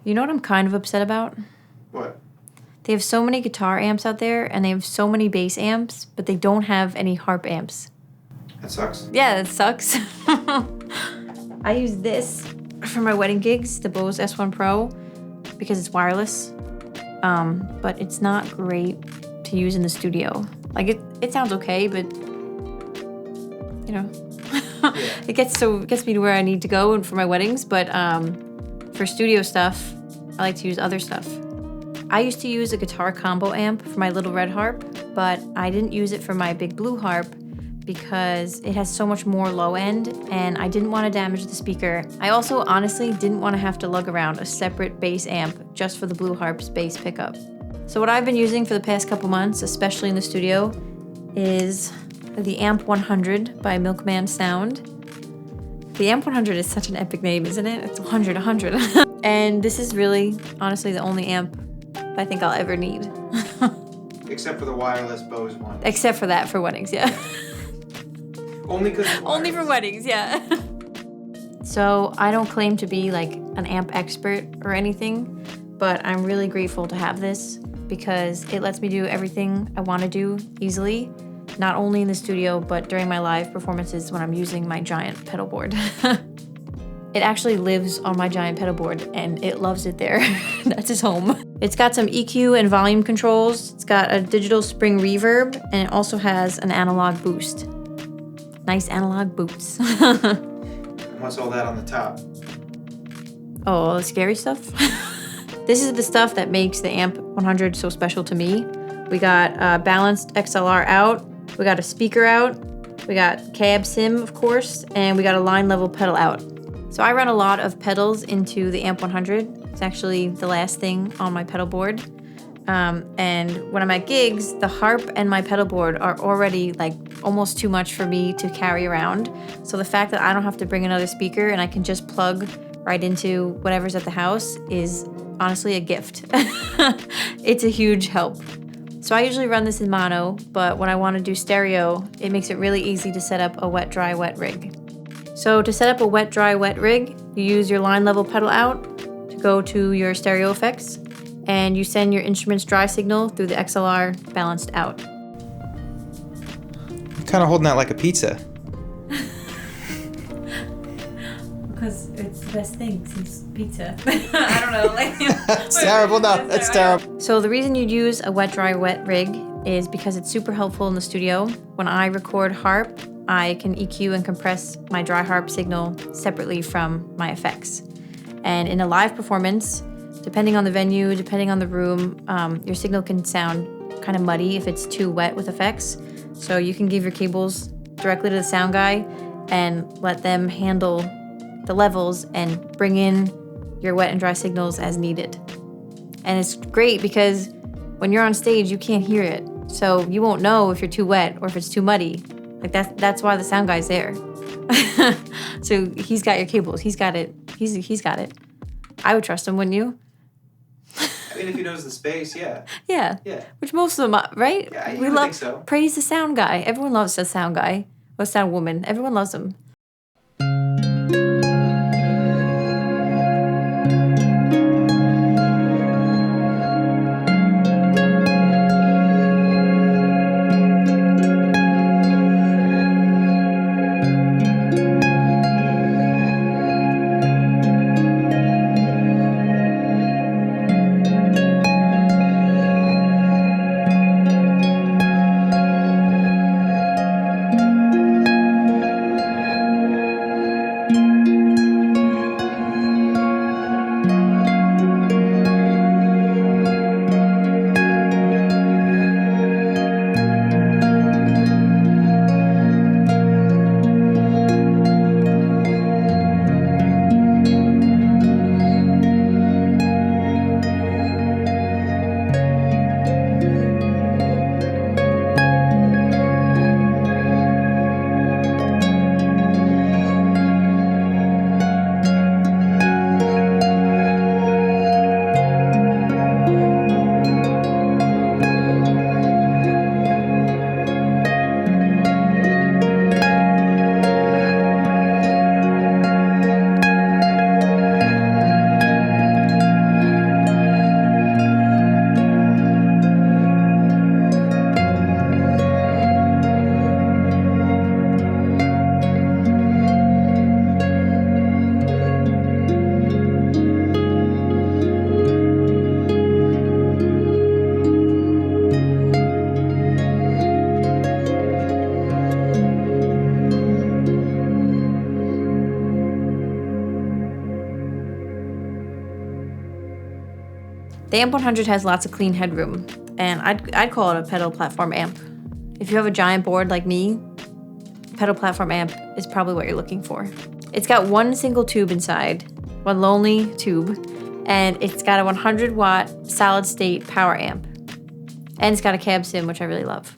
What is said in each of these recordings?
You know what I'm kind of upset about? What? They have so many guitar amps out there, and they have so many bass amps, but they don't have any harp amps. That sucks. Yeah, that sucks. I use this for my wedding gigs, the Bose S1 Pro, because it's wireless. But it's not great to use in the studio. Like it sounds okay, but you know, Yeah. it gets me to where I need to go for my weddings. But for studio stuff, I like to use other stuff. I used to use a guitar combo amp for my little red harp, but I didn't use it for my big blue harp because it has so much more low end and I didn't want to damage the speaker. I also honestly didn't want to have to lug around a separate bass amp just for the blue harp's bass pickup. So what I've been using for the past couple months, especially in the studio, is the Amp 100 by Milkman Sound. The Amp 100 is such an epic name, isn't it? It's 100. And this is really, honestly, the only amp I think I'll ever need. Except for the wireless Bose one. Except for that, for weddings, yeah. Only because Only for weddings, yeah. So I don't claim to be like an amp expert or anything, but I'm really grateful to have this because it lets me do everything I want to do easily, not only in the studio, but during my live performances when I'm using my giant pedal board. It actually lives on my giant pedal board and it loves it there. That's its home. It's got some EQ and volume controls. It's got a digital spring reverb and it also has an analog boost. Nice analog boots. And what's all that on the top? Oh, all the scary stuff? This is the stuff that makes the Amp 100 so special to me. We got a balanced XLR out, we got a speaker out, we got cab sim, of course, and we got a line level pedal out. So I run a lot of pedals into the Amp 100. It's actually the last thing on my pedal board. And when I'm at gigs, the harp and my pedal board are already like almost too much for me to carry around. So the fact that I don't have to bring another speaker and I can just plug right into whatever's at the house is honestly a gift. It's a huge help. So I usually run this in mono, but when I want to do stereo, it makes it really easy to set up a wet, dry, wet rig. So to set up a wet, dry, wet rig, you use your line level pedal out to go to your stereo effects, and you send your instrument's dry signal through the XLR balanced out. You're kind of holding that like a pizza. Because it's the best thing since pizza. I don't know. It's terrible. No, it's terrible. So the reason you'd use a wet, dry, wet rig is because it's super helpful in the studio. When I record harp, I can EQ and compress my dry harp signal separately from my effects. And in a live performance, depending on the venue, depending on the room, your signal can sound kind of muddy if it's too wet with effects. So you can give your cables directly to the sound guy and let them handle the levels and bring in your wet and dry signals as needed. And it's great because when you're on stage, you can't hear it. So you won't know if you're too wet or if it's too muddy. Like that's why the sound guy's there. So he's got your cables. He's got it. He's got it. I would trust him, wouldn't you? I mean, if he knows the space, yeah. Yeah. Yeah. Which most of them, right? Yeah, we would love think so. Praise the sound guy. Everyone loves the sound guy or sound woman. Everyone loves them. The Amp 100 has lots of clean headroom, and I'd call it a pedal platform amp. If you have a giant board like me, pedal platform amp is probably what you're looking for. It's got one single tube inside, one lonely tube, and it's got a 100 watt solid state power amp. And it's got a cab sim, which I really love.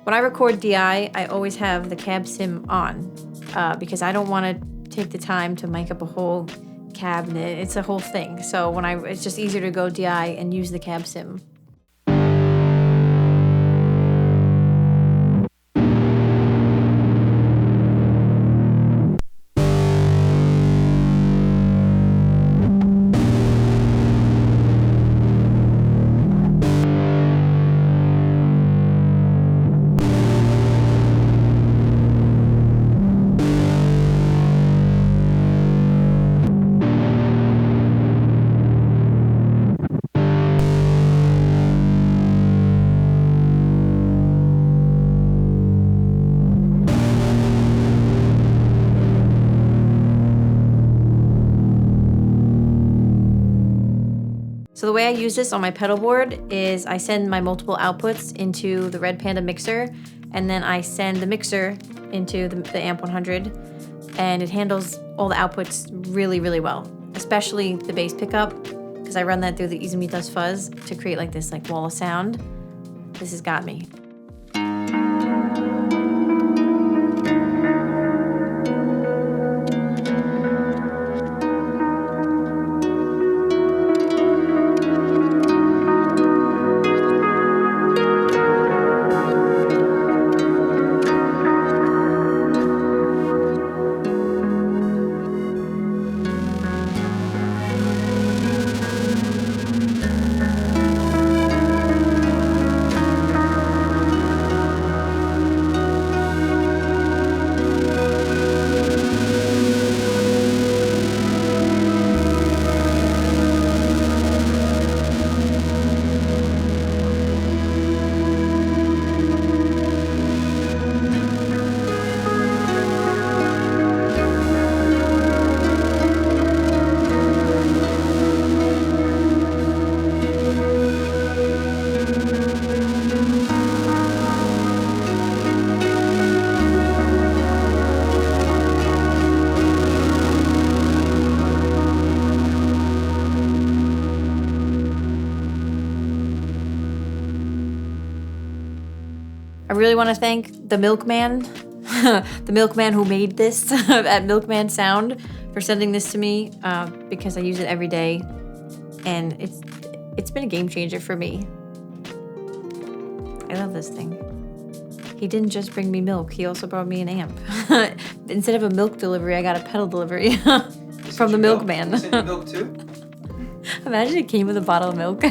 When I record DI, I always have the cab sim on because I don't want to take the time to mic up a whole cabinet. It's a whole thing. So it's just easier to go DI and use the cab sim. So the way I use this on my pedal board is I send my multiple outputs into the Red Panda mixer, and then I send the mixer into the Amp 100, and it handles all the outputs really, really well, especially the bass pickup, because I run that through the Izumita's fuzz to create like this wall of sound. This has got me. I really want to thank the Milkman, the Milkman who made this at Milkman Sound for sending this to me because I use it every day, and it's been a game changer for me. I love this thing. He didn't just bring me milk. He also brought me an amp. Instead of a milk delivery, I got a pedal delivery from the milkman. You sent you milk too? Imagine it came with a bottle of milk.